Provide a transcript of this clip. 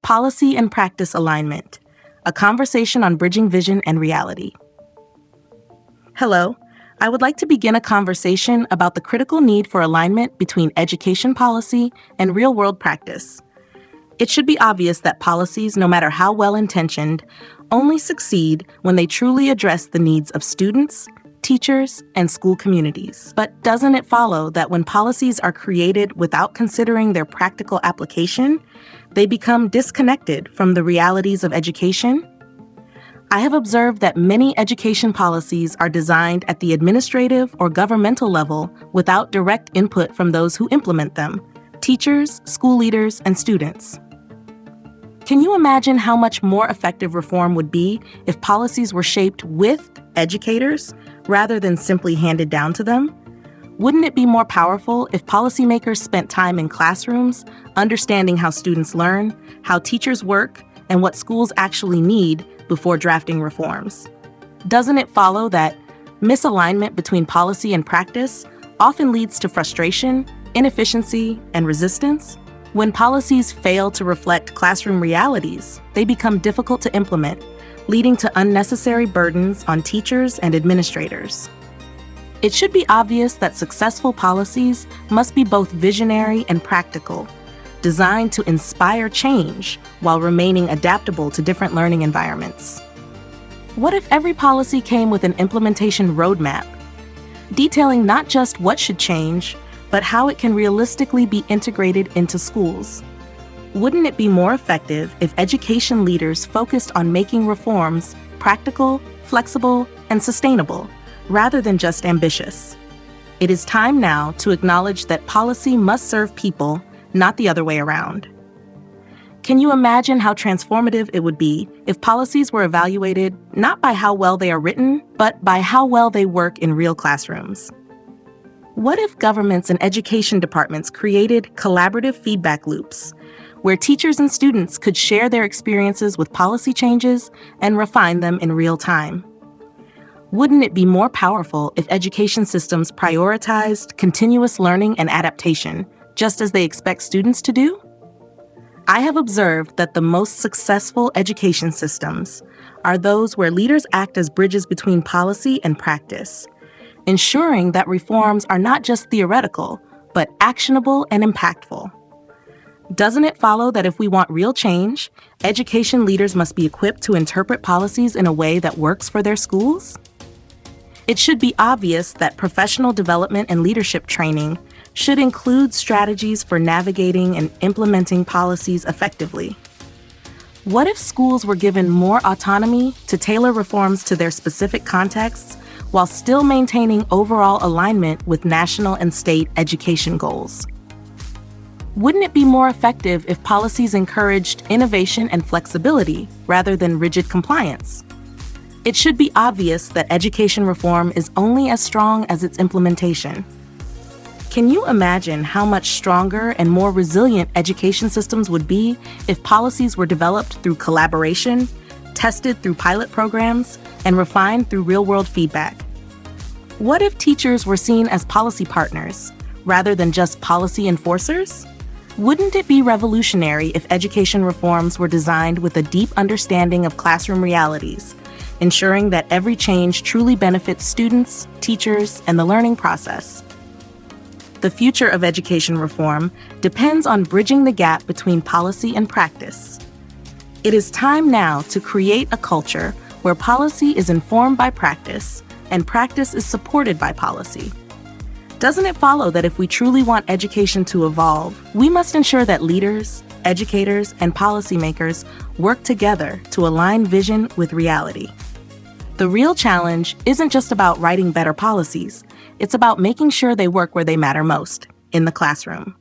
Policy and Practice Alignment, a conversation on bridging vision and reality. Hello, I would like to begin a conversation about the critical need for alignment between education policy and real-world practice. It should be obvious that policies, no matter how well-intentioned, only succeed when they truly address the needs of students, teachers, and school communities. But doesn't it follow that when policies are created without considering their practical application, they become disconnected from the realities of education? I have observed that many education policies are designed at the administrative or governmental level without direct input from those who implement them, teachers, school leaders, and students. Can you imagine how much more effective reform would be if policies were shaped with educators rather than simply handed down to them? Wouldn't it be more powerful if policymakers spent time in classrooms, understanding how students learn, how teachers work, and what schools actually need before drafting reforms? Doesn't it follow that misalignment between policy and practice often leads to frustration, inefficiency, and resistance? When policies fail to reflect classroom realities, they become difficult to implement, leading to unnecessary burdens on teachers and administrators. It should be obvious that successful policies must be both visionary and practical, designed to inspire change while remaining adaptable to different learning environments. What if every policy came with an implementation roadmap, detailing not just what should change, but how it can realistically be integrated into schools? Wouldn't it be more effective if education leaders focused on making reforms practical, flexible, and sustainable, rather than just ambitious? It is time now to acknowledge that policy must serve people, not the other way around. Can you imagine how transformative it would be if policies were evaluated not by how well they are written, but by how well they work in real classrooms? What if governments and education departments created collaborative feedback loops, where teachers and students could share their experiences with policy changes and refine them in real time? Wouldn't it be more powerful if education systems prioritized continuous learning and adaptation, just as they expect students to do? I have observed that the most successful education systems are those where leaders act as bridges between policy and practice, ensuring that reforms are not just theoretical, but actionable and impactful. Doesn't it follow that if we want real change, education leaders must be equipped to interpret policies in a way that works for their schools? It should be obvious that professional development and leadership training should include strategies for navigating and implementing policies effectively. What if schools were given more autonomy to tailor reforms to their specific contexts while still maintaining overall alignment with national and state education goals? Wouldn't it be more effective if policies encouraged innovation and flexibility rather than rigid compliance? It should be obvious that education reform is only as strong as its implementation. Can you imagine how much stronger and more resilient education systems would be if policies were developed through collaboration, tested through pilot programs, and refined through real-world feedback? What if teachers were seen as policy partners rather than just policy enforcers? Wouldn't it be revolutionary if education reforms were designed with a deep understanding of classroom realities, ensuring that every change truly benefits students, teachers, and the learning process? The future of education reform depends on bridging the gap between policy and practice. It is time now to create a culture where policy is informed by practice and practice is supported by policy. Doesn't it follow that if we truly want education to evolve, we must ensure that leaders, educators, and policymakers work together to align vision with reality? The real challenge isn't just about writing better policies, it's about making sure they work where they matter most, in the classroom.